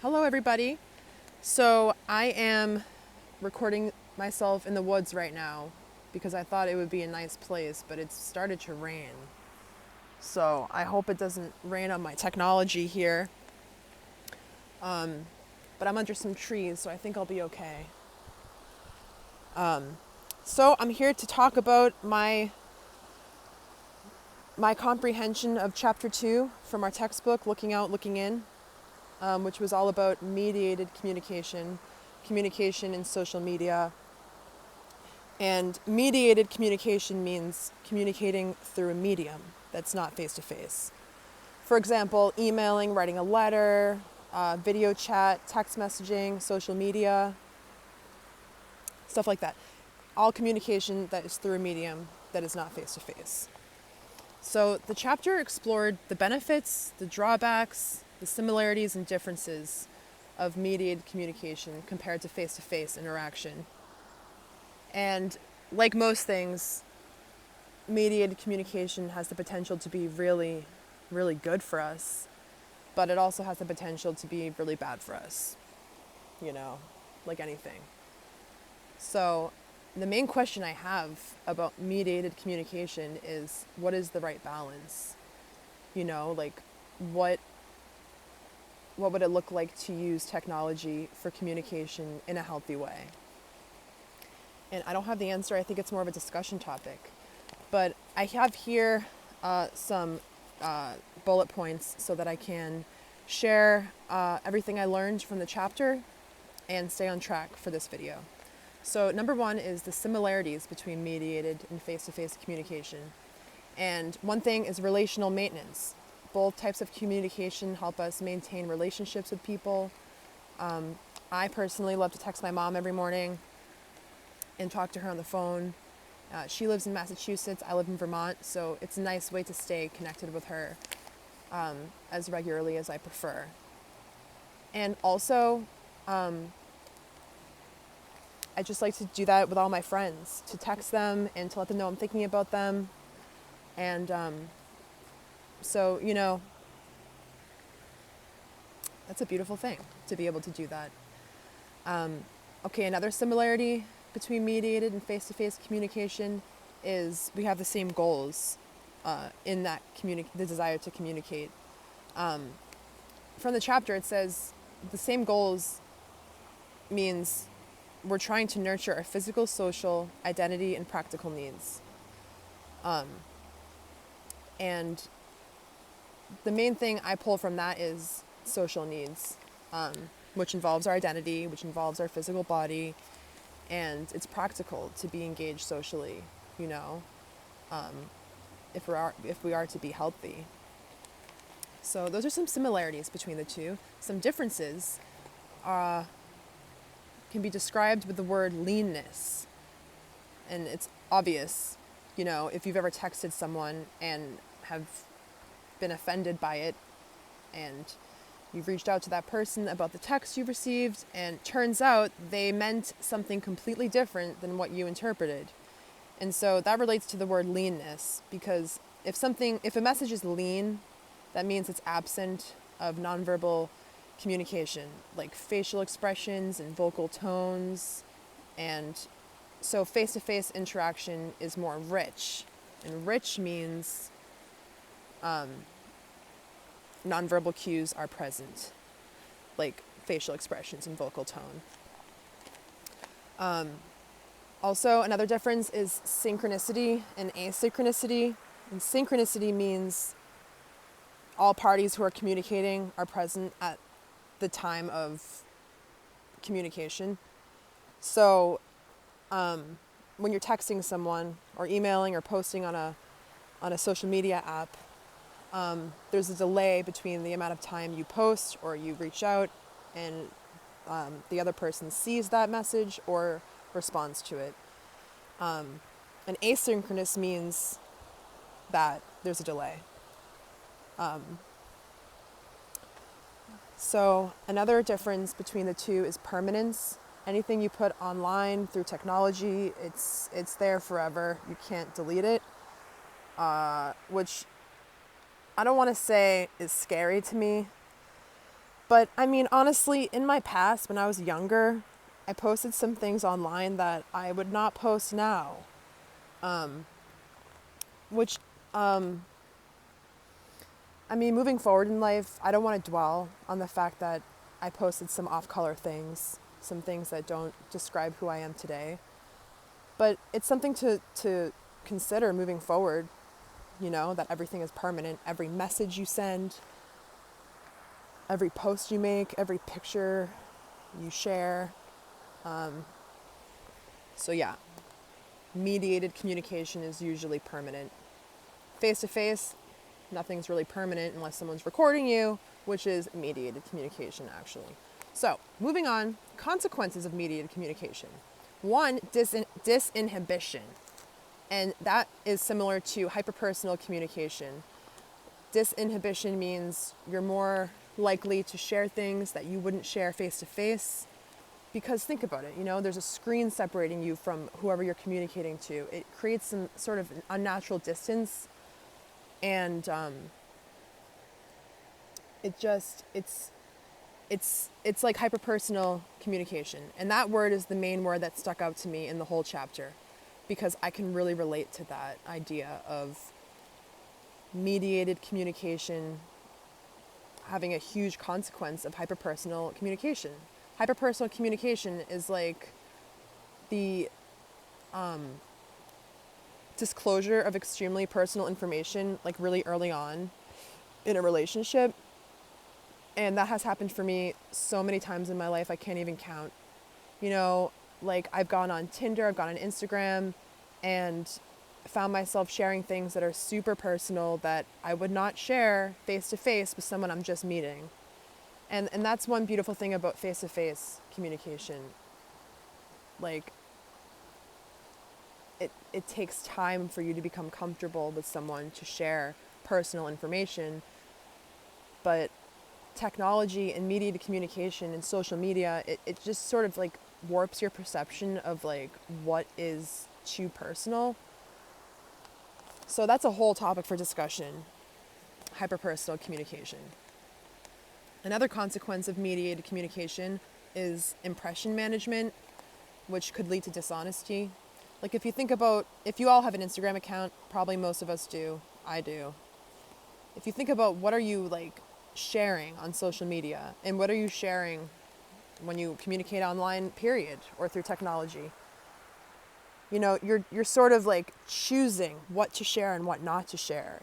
Hello, everybody. So I am recording myself in the woods right now because I thought it would be a nice place, but it's started to rain. So I hope it doesn't rain on my technology here. But I'm under some trees, so I think I'll be okay. So I'm here to talk about my comprehension of chapter 2 from our textbook, Looking Out, Looking In, which was all about mediated communication, communication in social media. And mediated communication means communicating through a medium that's not face-to-face. For example, emailing, writing a letter, video chat, text messaging, social media, stuff like that. All communication that is through a medium that is not face-to-face. So the chapter explored the benefits, the drawbacks, the similarities and differences of mediated communication compared to face-to-face interaction. And like most things, mediated communication has the potential to be really, really good for us, but it also has the potential to be really bad for us, like anything. So the main question I have about mediated communication is, what is the right balance? What would it look like to use technology for communication in a healthy way? And I don't have the answer. I think it's more of a discussion topic. But I have here some bullet points so that I can share everything I learned from the chapter and stay on track for this video. So number 1 is the similarities between mediated and face-to-face communication. And one thing is relational maintenance. Both types of communication help us maintain relationships with people. I personally love to text my mom every morning and talk to her on the phone. She lives in Massachusetts, I live in Vermont, so it's a nice way to stay connected with her as regularly as I prefer. And also, I just like to do that with all my friends, to text them and to let them know I'm thinking about them. And so, that's a beautiful thing to be able to do that. Okay, another similarity between mediated and face-to-face communication is we have the same goals in that the desire to communicate. From the chapter, it says the same goals means we're trying to nurture our physical, social, identity, and practical needs. And the main thing I pull from that is social needs, which involves our identity, which involves our physical body, and it's practical to be engaged socially, if we are to be healthy. So those are some similarities between the two. Some differences can be described with the word leanness. And it's obvious, if you've ever texted someone and have been offended by it, and you've reached out to that person about the text you received, and turns out they meant something completely different than what you interpreted. And so that relates to the word leanness, because if a message is lean, that means it's absent of nonverbal communication, like facial expressions and vocal tones. And so face-to-face interaction is more rich. And rich means nonverbal cues are present, like facial expressions and vocal tone. Also, another difference is synchronicity and asynchronicity. And synchronicity means all parties who are communicating are present at the time of communication. So when you're texting someone or emailing or posting on a social media app, there's a delay between the amount of time you post or you reach out and the other person sees that message or responds to it. And asynchronous means that there's a delay. So another difference between the two is permanence. Anything you put online through technology, it's there forever. You can't delete it, which I don't want to say is scary to me, But I mean, honestly, in my past, when I was younger, I posted some things online that I would not post now. Um, which, um, I mean, moving forward in life, I don't want to dwell on the fact that I posted some off-color things, some things that don't describe who I am today. But it's something to consider moving forward, that everything is permanent. Every message you send, every post you make, every picture you share. So yeah, mediated communication is usually permanent. Face to face, nothing's really permanent unless someone's recording you, which is mediated communication actually. So moving on, consequences of mediated communication. One, disinhibition. And that is similar to hyperpersonal communication. Disinhibition means you're more likely to share things that you wouldn't share face to face. Because think about it, there's a screen separating you from whoever you're communicating to. It creates some sort of unnatural distance, and it's like hyperpersonal communication. And that word is the main word that stuck out to me in the whole chapter, because I can really relate to that idea of mediated communication having a huge consequence of hyperpersonal communication. Hyperpersonal communication is like the disclosure of extremely personal information, like really early on in a relationship. And that has happened for me so many times in my life, I can't even count. Like I've gone on Tinder, I've gone on Instagram, and found myself sharing things that are super personal that I would not share face to face with someone I'm just meeting. And that's one beautiful thing about face to face communication. Like it takes time for you to become comfortable with someone to share personal information, but technology and mediated communication and social media, it just sort of like warps your perception of like what is too personal. So that's a whole topic for discussion, hyperpersonal communication. Another consequence of mediated communication is impression management, which could lead to dishonesty. Like if you all have an Instagram account, probably most of us do, I do. If you think about what are you like sharing on social media, and what are you sharing when you communicate online, period, or through technology, you're sort of like choosing what to share and what not to share.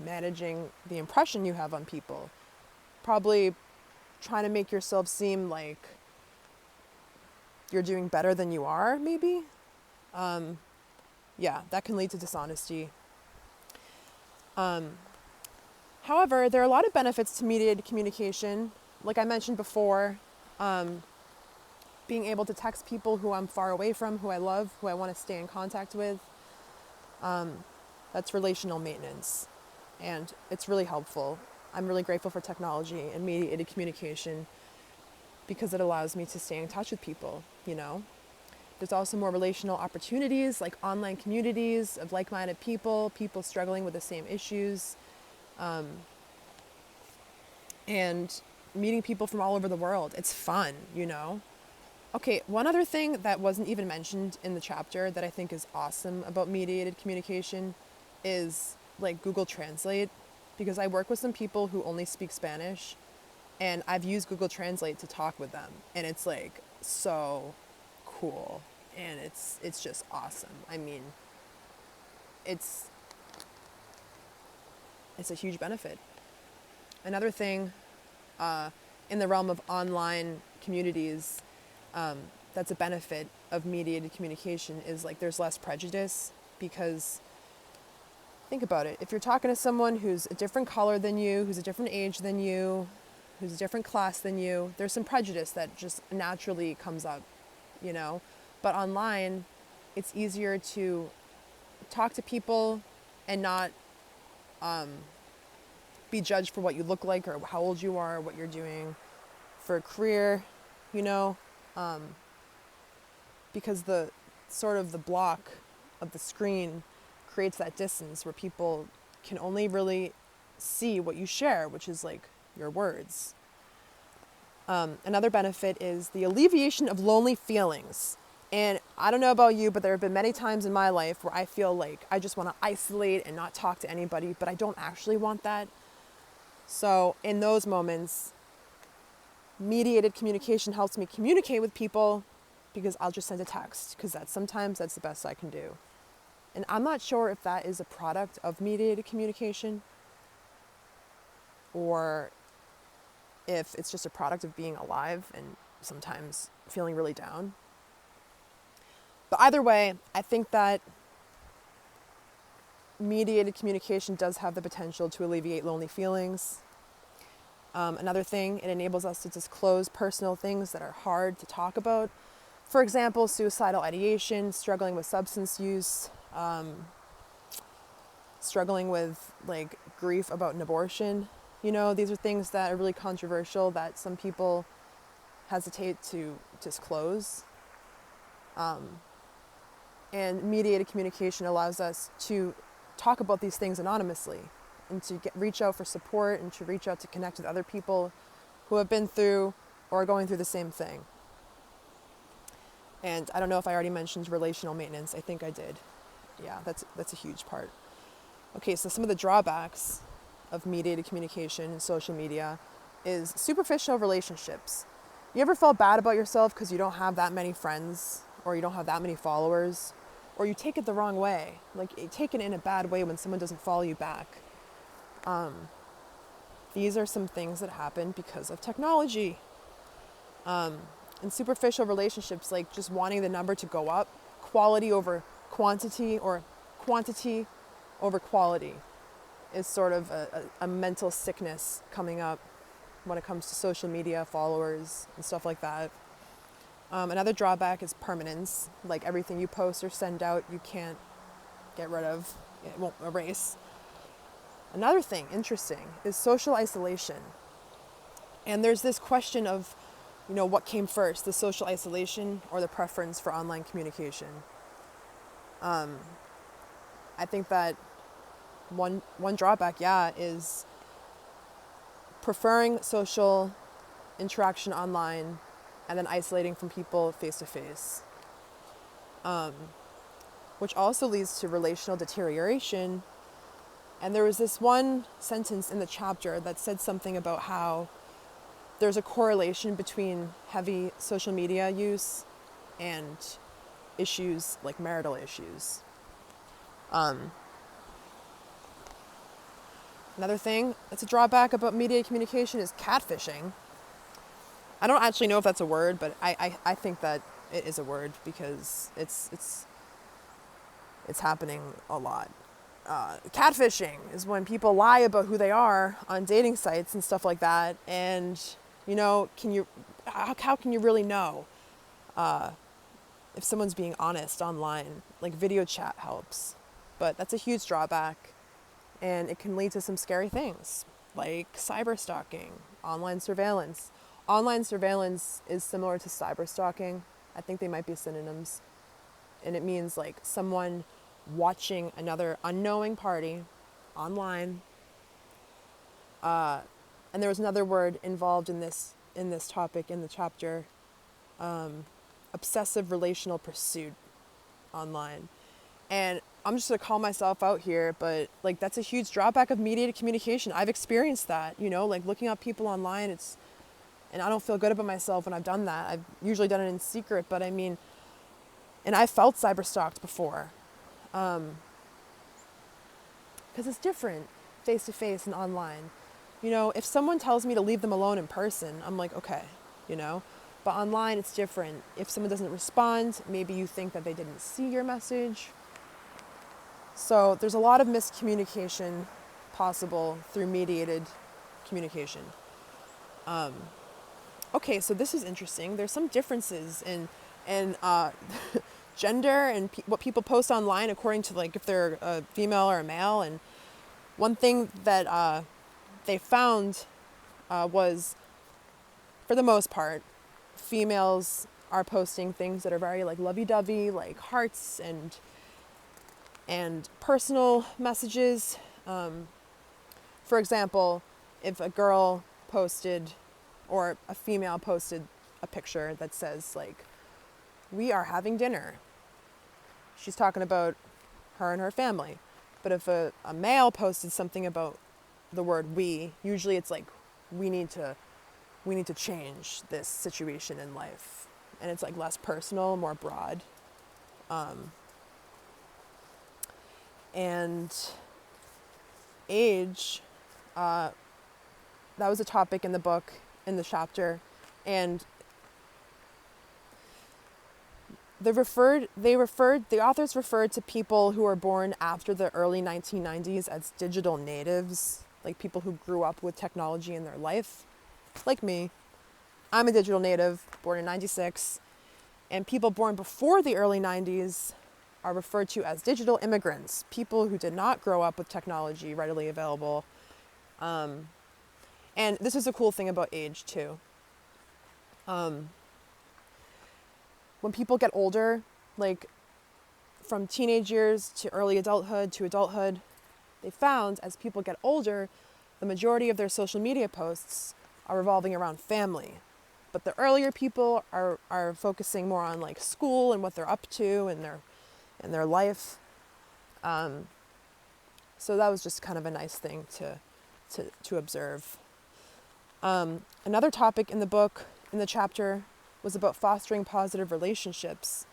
Managing the impression you have on people, probably trying to make yourself seem like you're doing better than you are, maybe. Yeah, that can lead to dishonesty. However, there are a lot of benefits to mediated communication. Like I mentioned before, being able to text people who I'm far away from, who I love, who I want to stay in contact with. That's relational maintenance, and it's really helpful. I'm really grateful for technology and mediated communication because it allows me to stay in touch with people, There's also more relational opportunities, like online communities of like-minded people struggling with the same issues, and meeting people from all over the world. It's fun, Okay, one other thing that wasn't even mentioned in the chapter that I think is awesome about mediated communication is like Google Translate, because I work with some people who only speak Spanish, and I've used Google Translate to talk with them, and it's like so cool, and it's just awesome. I mean, it's a huge benefit. Another thing in the realm of online communities, that's a benefit of mediated communication is like there's less prejudice, because think about it. If you're talking to someone who's a different color than you, who's a different age than you, who's a different class than you, there's some prejudice that just naturally comes up, But online, it's easier to talk to people and not be judged for what you look like or how old you are, or what you're doing for a career, because the sort of the block of the screen creates that distance where people can only really see what you share, which is like your words. Another benefit is the alleviation of lonely feelings. And I don't know about you, but there have been many times in my life where I feel like I just want to isolate and not talk to anybody, but I don't actually want that. So in those moments, mediated communication helps me communicate with people, because I'll just send a text, because sometimes that's the best I can do. And I'm not sure if that is a product of mediated communication or if it's just a product of being alive and sometimes feeling really down. But either way, I think that mediated communication does have the potential to alleviate lonely feelings. Another thing, it enables us to disclose personal things that are hard to talk about. For example, suicidal ideation, struggling with substance use, struggling with like grief about an abortion. You know, these are things that are really controversial that some people hesitate to disclose. And mediated communication allows us to talk about these things anonymously and to reach out for support and to reach out to connect with other people who have been through or are going through the same thing. And I don't know if I already mentioned relational maintenance. I think I did. Yeah, that's a huge part. Okay, so some of the drawbacks of mediated communication and social media is superficial relationships. You ever felt bad about yourself because you don't have that many friends or you don't have that many followers, or you take it the wrong way, like you take it in a bad way when someone doesn't follow you back? These are some things that happen because of technology. And superficial relationships, like just wanting the number to go up, quality over quantity or quantity over quality, is sort of a mental sickness coming up when it comes to social media, followers, and stuff like that. Another drawback is permanence. Like everything you post or send out, you can't get rid of. It won't erase. Another thing, interesting, is social isolation. And there's this question of, you know, what came first, the social isolation or the preference for online communication? I think that one drawback, is preferring social interaction online and then isolating from people face to face, which also leads to relational deterioration. And there was this one sentence in the chapter that said something about how there's a correlation between heavy social media use and issues like marital issues. Another thing that's a drawback about mediated communication is catfishing. I don't actually know if that's a word, but I think that it is a word because it's happening a lot. Catfishing is when people lie about who they are on dating sites and stuff like that. And, you know, how can you really know if someone's being honest online? Like video chat helps, but that's a huge drawback, and it can lead to some scary things like cyber stalking, online surveillance. Online surveillance is similar to cyber stalking. I think they might be synonyms. And it means like someone watching another unknowing party online. And there was another word involved in this topic in the chapter, obsessive relational pursuit online. And I'm just gonna call myself out here, but like that's a huge drawback of mediated communication. I've experienced that, you know, like looking up people online, and I don't feel good about myself when I've done that. I've usually done it in secret, but I mean, and I felt cyber stalked before. Because it's different face to face and online. You know, if someone tells me to leave them alone in person, I'm like, okay, you know, but online it's different. If someone doesn't respond, maybe you think that they didn't see your message. So there's a lot of miscommunication possible through mediated communication. Okay, so this is interesting. There's some differences in gender and what people post online according to like if they're a female or a male. And one thing that they found was, for the most part, females are posting things that are very like lovey-dovey, like hearts and personal messages. For example, if a girl posted or a female posted a picture that says like, we are having dinner, she's talking about her and her family. But if a male posted something about the word we, usually it's like, we need to change this situation in life. And it's like less personal, more broad. And age, that was a topic in the book, in the chapter. And the authors referred to people who were born after the early 1990s as digital natives, like people who grew up with technology in their life, like me. I'm a digital native, born in 96, and people born before the early 90s are referred to as digital immigrants, people who did not grow up with technology readily available. And this is a cool thing about age too. When people get older, like from teenage years to early adulthood to adulthood, they found as people get older, the majority of their social media posts are revolving around family. But the earlier people are focusing more on like school and what they're up to and their life. So that was just kind of a nice thing to observe. Another topic in the book, in the chapter, was about fostering positive relationships.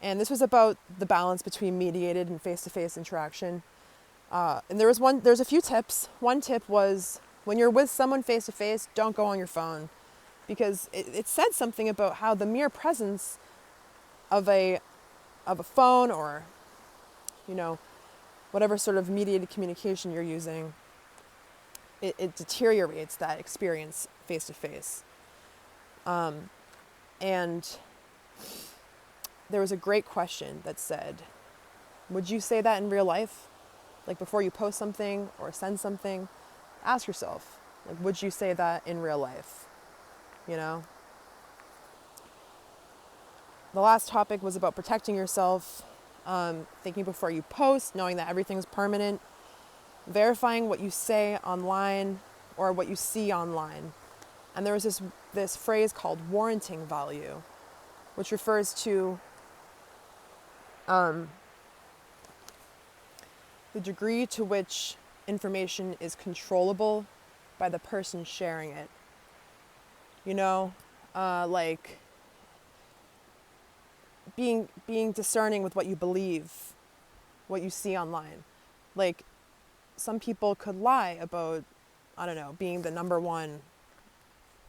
And this was about the balance between mediated and face-to-face interaction. And there's a few tips. One tip was, when you're with someone face-to-face, don't go on your phone. Because it said something about how the mere presence of a phone or, whatever sort of mediated communication you're using, it deteriorates that experience face-to-face. And there was a great question that said, would you say that in real life? Like before you post something or send something, ask yourself, like, would you say that in real life? The last topic was about protecting yourself, thinking before you post, knowing that everything's permanent, verifying what you say online or what you see online. And there was this phrase called warranting value, which refers to the degree to which information is controllable by the person sharing it. Like being discerning with what you believe, what you see online. Like some people could lie about, I don't know, being the number one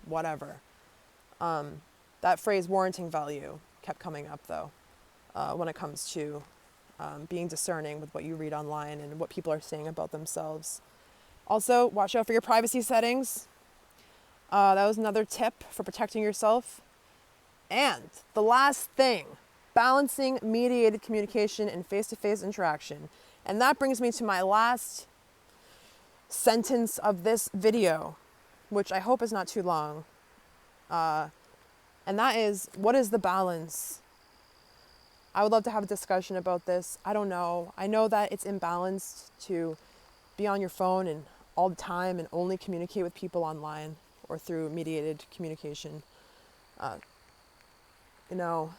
whatever. That phrase warranting value kept coming up though, when it comes to being discerning with what you read online and what people are saying about themselves. Also, watch out for your privacy settings. That was another tip for protecting yourself. And the last thing, balancing mediated communication and face-to-face interaction. And that brings me to my last sentence of this video, which I hope is not too long. And that is, what is the balance? I would love to have a discussion about this. I don't know. I know that it's imbalanced to be on your phone and all the time and only communicate with people online or through mediated communication. I don't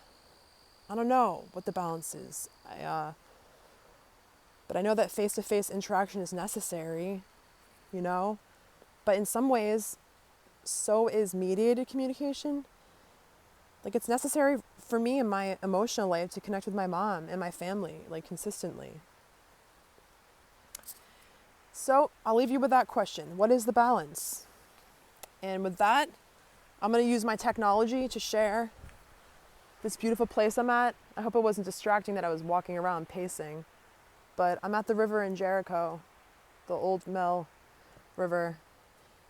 know what the balance is. But I know that face-to-face interaction is necessary, but in some ways, so is mediated communication. Like it's necessary for me in my emotional life to connect with my mom and my family, like consistently. So I'll leave you with that question. What is the balance? And with that, I'm going to use my technology to share this beautiful place I'm at. I hope it wasn't distracting that I was walking around pacing. But I'm at the river in Jericho, the Old Mill River,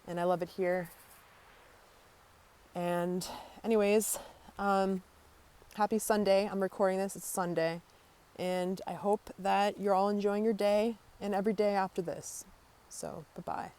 and I love it here. And anyways, happy Sunday. I'm recording this, it's Sunday. And I hope that you're all enjoying your day and every day after this. So, bye-bye.